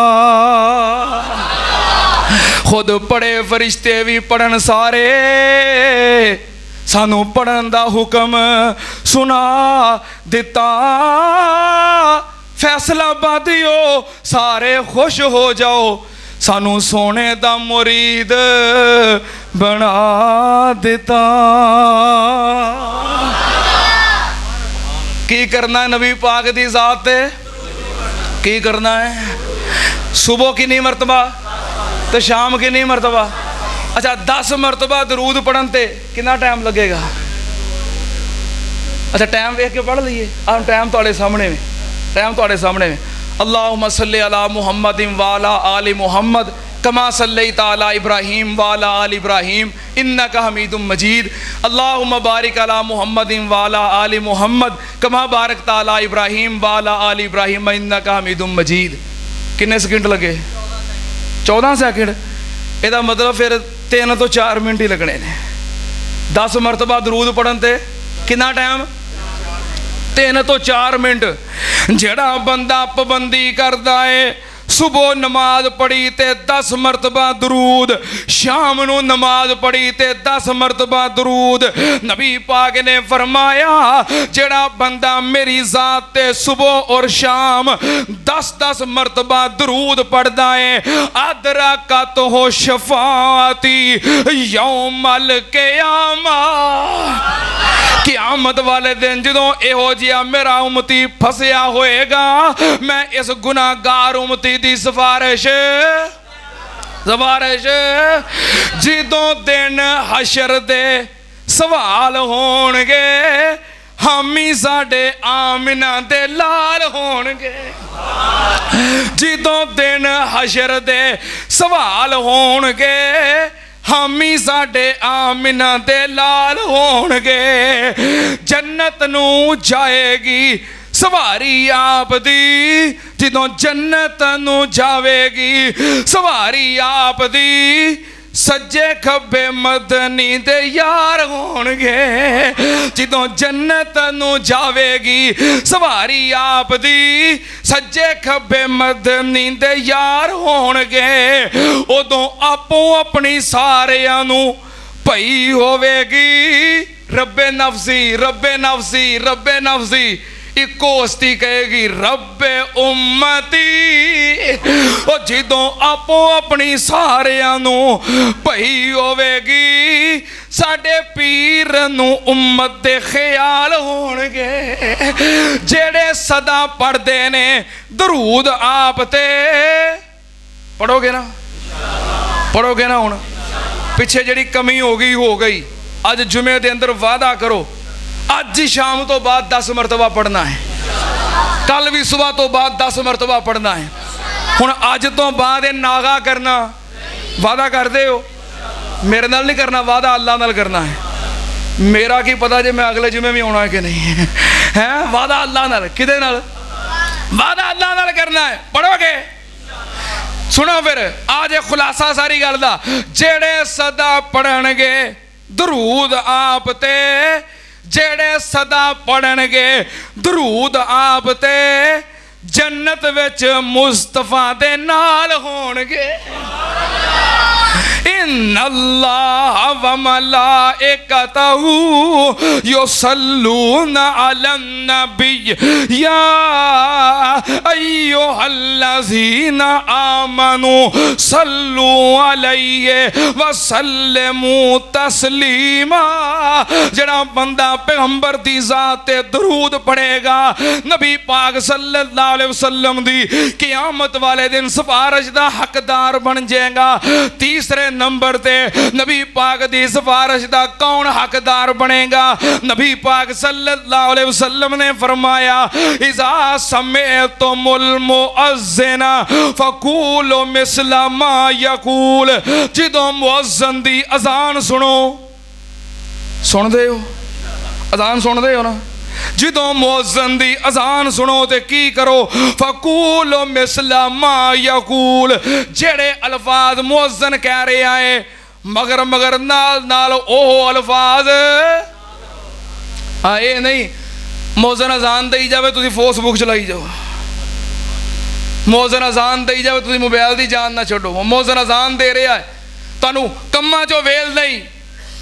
खुद पढ़े फरिश्ते भी पढ़न सारे, सानू पढ़न दा हुक्म सुना दिता। फैसला बादियो सारे खुश हो जाओ, सानू सोने दा मुरीद बना दिता। की करना है नबी पाक दी ज़ात ते? की करना है? सुबह कितनी मरतबा तो शाम कितनी मरतबा? अच्छा 10 मरतबा दरूद पढ़न ते कितना टाइम लगेगा? अच्छा टाइम देख के पढ़ लीए। अब टाइम थोड़े सामने में, टाइम थोड़े सामने में। अल्लाहुम्मा सल्ली अला मुहम्मदिन वाला आलि मुहम्मद कमा सल्लैता अला इब्राहीम वाला आलि इब्राहीम इन्नका हमीदुम मजीद। अल्लाहुम्मा बारिक अला मुहम्मदिन वाला आलि मुहम्मद कमा बारकता अला इब्राहीम वाला आलि इब्राहीम इन्नका हमीदुम मजीद। कितने सेकंड लगे? 14 सेकंड। ਇਹਦਾ मतलब फिर 3 ਤੋਂ 4 मिनट ही लगने ने। 10 मरतबा दरूद पढ़न ते कितना टाइम? 3 ਤੋਂ 4 मिनट। ਜਿਹੜਾ ਬੰਦਾ ਪਾਬੰਦੀ करता है, सुबह नमाज पढ़ी ते 10 मरतबा दरूद, शाम नू नमाज पढ़ी ते 10 मरतबा दरूद। नबी पाक ने फरमाया जेड़ा बंदा मेरी ज़ात ते सुबह और शाम 10-10 मरतबा दरूद पढ़दा है, अदरकत हो शफाअती यौमल क़यामा। क़यामत वाले दिन जदों इहो जिहा मेरा उम्मती फसिया होएगा, मैं इस गुनाहगार उम्मती दी सिफारिश जिदों दिन हशर दे सवाल होणगे, हामी साडे आमिना दे लाल होणगे। जिदों दिन हशर दे सवाल होणगे, हामी साडे आमिना दे लाल होणगे। जन्नत नू जाएगी सवारी आप दी, जिदों जन्नत नू जावेगी सवारी आप दी, सज्जे खब्बे मदनी दे यार होणगे। जिदों जन्नत नू जावेगी सवारी आप दी, सज्जे खब्बे मदनी दे यार होणगे। उदों आपो अपनी सारियां नू भई होवेगी, रब्बे नफसी रब्बे नफसी रब्बे नफसी। इको हस्ती कहेगी रब्बे उम्मती। और जिदों आपो अपनी सारियां नू भई होवेगी, साडे पीर नू उम्मत दे ख्याल होणगे। जेड़े सदा पढ़दे ने दरूद आप ते, पढ़ोगे ना? पढ़ोगे ना? हुण पिछे जिहड़ी कमी हो गई। अज जुमे दे अंदर वादा करो, अज ही शाम तो बाद 10 मरतबा पढ़ना है, कल भी सुबह तो बाद 10 मरतबा पढ़ना है। हुण अज तो बाद नागा करना, वादा करते हो? मेरे नाल नहीं करना, वादा अल्लाह नाल करना है। मेरा की पता जे मैं अगले जुमे भी आना है कि नहीं है। वादा अल्लाह नाल, किदे नाल? वादा अल्लाह नाल करना है। पढ़ोगे? सुनो फिर आज खुलासा सारी गल दा। जेड़े सदा पढ़नगे दरूद आप ते, जेड़े सदा पढ़नगे दरूद आप ते, जन्नत विच मुस्तफा दे नाल होणगे। इन्नल्लाह व मलाइकतहू युसल्लूना अलन नबी या अय्युहल्लज़ीना आमनू सल्लू अलैहि व सल्लिमू तस्लीमा। जड़ा बंदा पैगंबर दी ज़ात ते दरूद पढ़ेगा, नबी पाक सल्लल्लाहु अलैहि वसल्लम दी क़यामत वाले दिन सिफारिश दा हकदार बन जाएगा। तीसरे नंबर ते नबी पाक दी सिफारिश दा कौन हकदार बनेगा? नबी पाक सल्लल्लाहु अलैहि वसल्लम ने फरमाया, इज़ा समेअतुमुल मुअज़्ज़िना फकूलु मिस्ला मा यकूल। जिदों मुअज़्ज़िन दी अज़ान सुनो, सुनदे हो? अज़ान सुनदे हो ना? जिदों मुअज़्ज़िन दी अज़ान सुनो ते की करो? फकूल मिस्ला मा यकूल। जेड़े अल्फाज मुअज़्ज़िन कह रहे हैं, मगर मगर नाल नाल ओह अल्फाज हाँ, ये नहीं मुअज़्ज़िन अज़ान दई जावे तुसीं फेसबुक चलाई जाओ, मुअज़्ज़िन अज़ान दई जावे तुसीं मोबाइल दी जान ना छड्डो। मुअज़्ज़िन अज़ान दे रहा है, ਤੁਹਾਨੂੰ ਕੰਮਾਂ 'ਚੋਂ ਵੇਲ ਨਹੀਂ।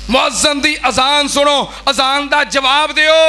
मुअज्जिन दी अजान सुनो, अजान दा जवाब दियो।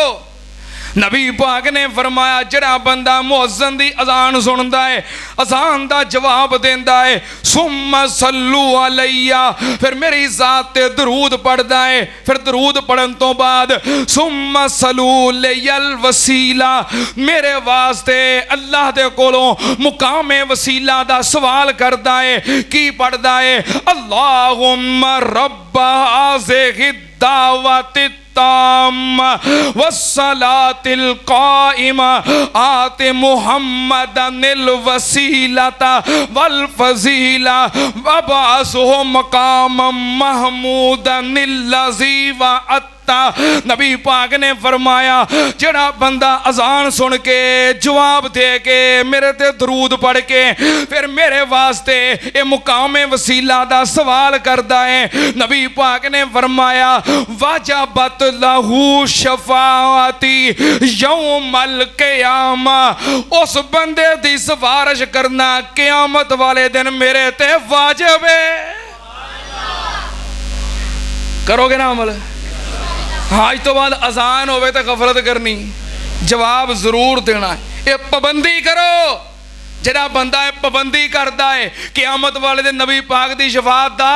नबी पाक ने फरमाया जड़ा बंदा मुअज्जिन दी अजान सुनदा है, अजान दा जवाब देंदा है, सुम्मा सल्लू अलैया, फिर मेरी जात ते दरूद पढ़दा है, फिर दरूद पढ़न तो बाद सुम्मा सलू लैयल वसीला, मेरे वास्ते अल्लाह दे कोलों मुकामे वसीला दा सवाल करदा है। की पढ़दा है? अल्लाहुम्मा रब्बा हाज़िहि दावति ताम्मा वस्सलातिल काइमा आति मुहम्मदनिल वसीलता वल फजीला वबासुहु मकामम महमूदनिल लज़ी व नबी पाक ने फरमाया जड़ा बंदा अजान सुन के जवाब दे के मेरे ते दरूद पढ़ के फिर मेरे वास्ते ये मुकामे वसीला दा सवाल करदा है, नबी पाक ने फरमाया वजबत लहू शफाअती यौमल क़यामा, उस बंदे दी सिफारिश करना क़यामत वाले दिन मेरे ते वाजिब है। करोगे ना अमल? आज तो बाद अजान होवे तो गफलत करनी, जवाब जरूर देना है। ये पाबंदी करो। जड़ा बंदा है पाबंदी करता है क़यामत वाले दिन नबी पाक दी शफाअत दा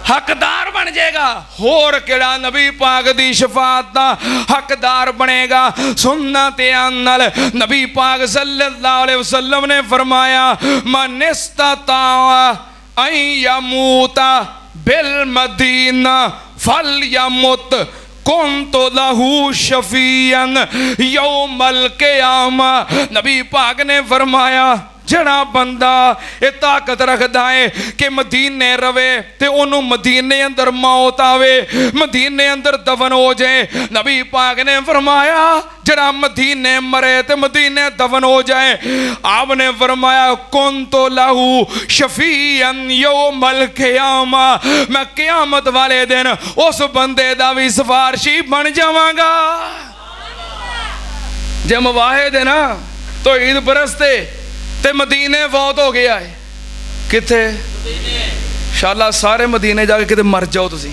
हकदार बन जाएगा। होर केड़ा नबी पाक दी शफाअत दा हकदार बनेगा? सुन्नत अन्नल नबी पाक सल्लल्लाहु अलैहि वसल्लम ने फरमाया मन इस्तता अन यमूता बिल मदीना फल यमुत कुन तो लहू शफीयन यौमल क़यामा। नबी पाक ने फरमाया जड़ा बंदा ये ताकत रखता है कि मदीने रवे ते ओनू मदीने अंदर मौत आवे, मदीने अंदर दफन हो जाए। नबी पाक ने फरमाया जड़ा मदीने मरे ते मदीने दफन हो जाए। आपने फरमाया कुन तो लहू शफीअन यौमल क़यामा, मैं क़यामत वाले दिन उस बंदे दा भी सिफारशी बन जावांगा। जे मुवाहिद है ना तो ईद परस्ते ते मदीने फौत हो गया है। किथे? शाला सारे मदीने जाके किते मर जाओ। तुसी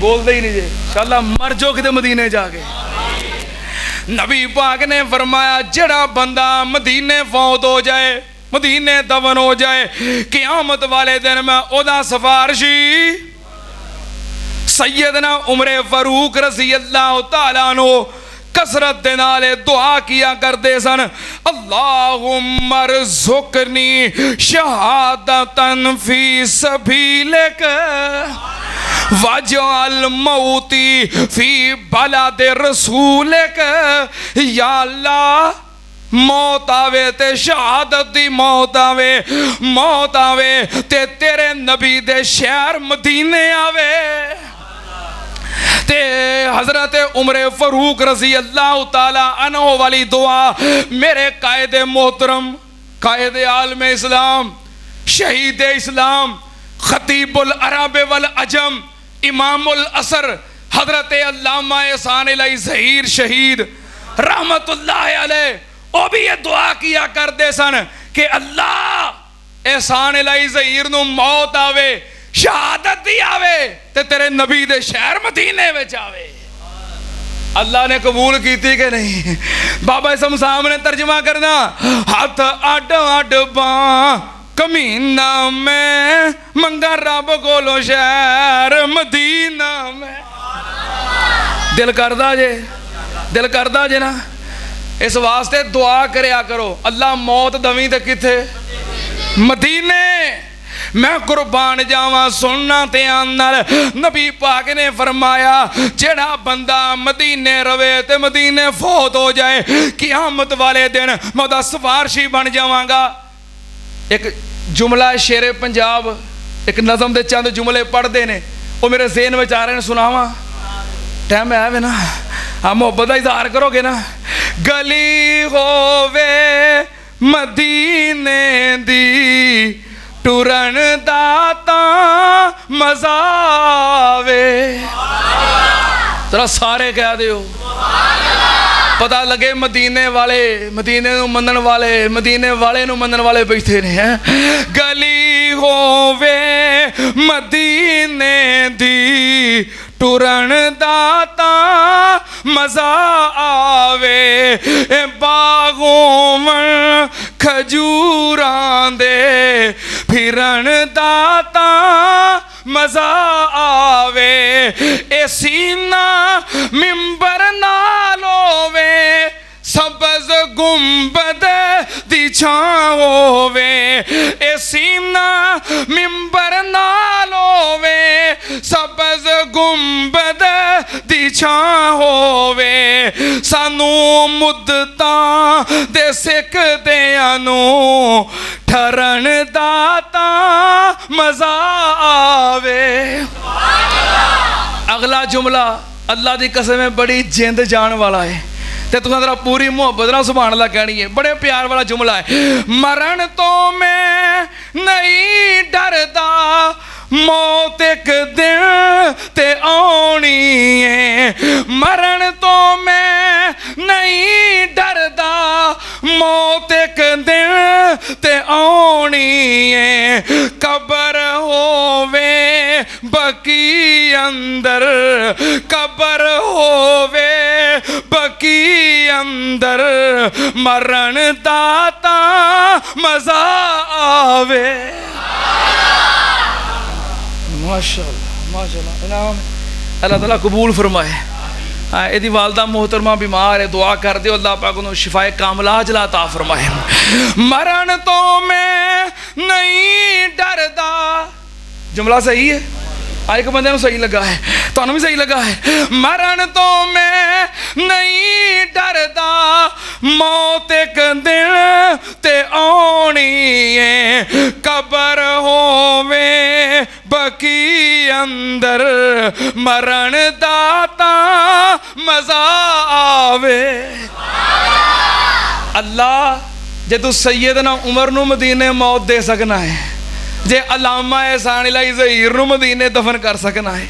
बोलते ही नहीं जे शाला मर जाओ किते मदीने जाके। नबी पाक ने फरमाया जड़ा बंदा मदीने फौत हो जाए, मदीने दफन हो जाए, क़यामत वाले दिन मैं ओदा सिफारशी सैयदना उमर फारूक रज़ी अल्लाह तआला अन्हु कसरत दे नाल दुआ किया करते सन, अल्लाहुम्मा रज़ुक़नी शहादतन फी सबीलिक वजअल मौती फी बलद रसूलिक। या अल्लाह मौत आवे ते शहादत दी मौत आवे, मौत आवे ते तेरे नबी दे शहर मदीने आवे। ते हजरत उमर फारूक रज़ी अल्लाह तआला अन्हु वाली दुआ मेरे कायदे मोहतरम, कायदे आलम इस्लाम, शहीद इस्लाम, खतीबुल अरब वल अजम, इमामुल असर हजरत अल्लामा एहसान इलाही ज़हीर शहीद रहमतुल्लाह अलैह, वो भी ये दुआ किया करते सन कि अल्लाह एहसान इलाही ज़हीर नूं मौत आवे, शहादत भी आवे ते तेरे नबी दे शहर मदीने विच आवे। अल्लाह ने कबूल की कि नहीं? बाबा इसम साहब ने तर्जमा करना, हाथ अड अड बां कमीना में मंगा रब कोलों शहर मदीना में। दिल करदा जे, दिल करदा जे ना, इस वास्ते दुआ करया करो अल्लाह मौत दवी ते किथे? मदीने। मैं कुर्बान जावा सुनना ते आनल नबी पाक ने फरमाया जेड़ा बंदा मदीने रवे ते मदीने फौत हो जाए क़यामत वाले दिन मैं उहदा सिफारशी बन जावांगा। एक जुमला शेरे पंजाब, एक नज़म दे चंद जुमले पढ़ते ने वो मेरे ज़हन में आ रहे हैं, सुनावा? टाइम है वे ना? हाँ मोहब्बत का इजहार करोगे ना? गली होवे मदीने दी टुरन दाता मजावे। जरा सारे कह दियो पता लगे मदीने वाले, मदीने नूं मनन वाले, मदीने वाले नूं मनन वाले बैठे ने हैं। गली होवे मदीने दी टुरन दा तां मजा आवे बागों खजूरां दे फिरन दा तां मजा आवे ए सीना मिंबर नाल होवे सबज गुंबद दी छां होवे ए सीना मिंबर नाल होवे सबज गुंबद दी छां होवे सानू मुद्दतां दे सिकदियां नू ठरन दा तां मजा आवे। अगला जुमला अल्लाह दी कसम है बड़ी जिंद जान वाला है ते तुसां जरा पूरी मुहब्बत नाल सुभान अल्लाह कहनी है। बड़े प्यार वाला जुमला है। मरण तो मैं नहीं डरदा मौत एक दिन ते आनी है मरण तो मैं नहीं डरदा मौत एक दिन ते आनी है कब्र होवे बकी अंदर कब्र होवे बकी अंदर मरण दाता मजा आवे। माशाअल्लाह माशाअल्लाह इनाम अल्लाह ताला कबूल फरमाए। हाँ यदि वालदा मोहतरमा बीमार है दुआ कर दो अल्लाह पाक उन्हें शिफाए कामला अजला अता फरमाए। मरण तो मैं नहीं डरदा जुमला सही है एक बंदे सही लगा है तुहानू भी सही लगा है। मरण तो मैं नहीं डरदा मौत एक दिन ते आनी है कब्र होवे बकी अंदर मरण दाता मजा आवे। अल्लाह जे तू सैयदना उमर नू मदीने मौत दे सकना है जे अलामा एहसान इलाही ज़हीर नू मदीने दफन कर सकना है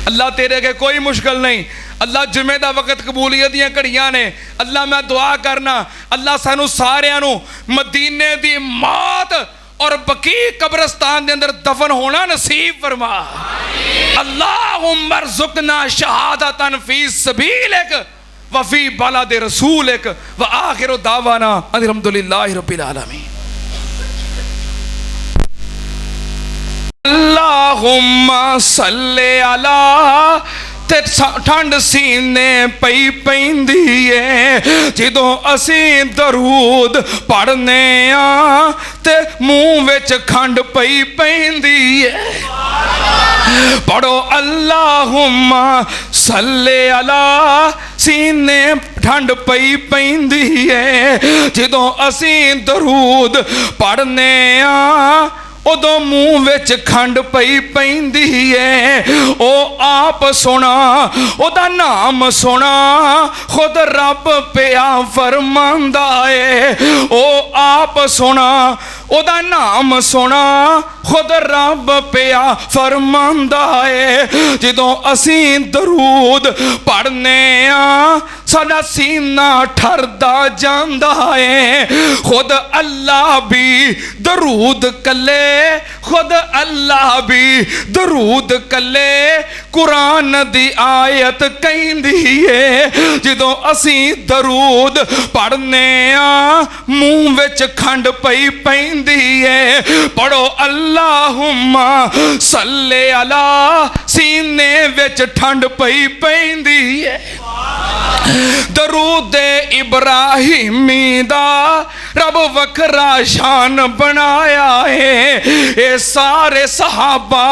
अल्लाह तेरे के कोई मुश्किल नहीं। अल्लाह जुमे दा वक्त कबूलियत दियां घड़ियां ने अल्लाह मैं दुआ करना अल्लाह सानू सारियां नू मदीने दी मौत और बकी कब्रस्तान दे अंदर दफन होना नसीब फरमा। अल्लाहुम्मा रज़ुक़ना शहादतन फी सबीलिक व फी बलदि रसूलिक व आखिरु दावाना अल्हम्दुलिल्लाहि रब्बिल आलमीन। अल्लाहुम्मा सल्ले अला ते ठंड सीने पई पैंदी है जदों असीं दरूद पढ़ने आ ते मुंह विच खंड पई पैंदी है। पढ़ो अल्लाहुम्मा सल्ले अला सीने ठंड पई पैंदी है जदों असीं दरूद पढ़ने आ उदों मुंह विच खंड पई पैंदी है। ओ आप सुना ओदा नाम सुना खुद रब पिया फरमांदा है। ओ आप सुना ओदा नाम सुना खुद रब पिया फरमांदा है। जदों असीं दरूद पढ़ने आ साडा सीना ठरदा जांदा है। खुद अल्लाह भी दरूद कले खुद अल्लाह भी दरूद कले कुरान दी आयत कहंदी है जदों असीं दरूद पढ़ने आ मुंह विच खंड पई पैंदी है। पढ़ो अल्लाहुम्मा सल्ले अला सीने विच ठंड पई पैंदी है। दरूद इब्राहिमी दा रब वखरा शान बनाया है। ये सारे सहाबा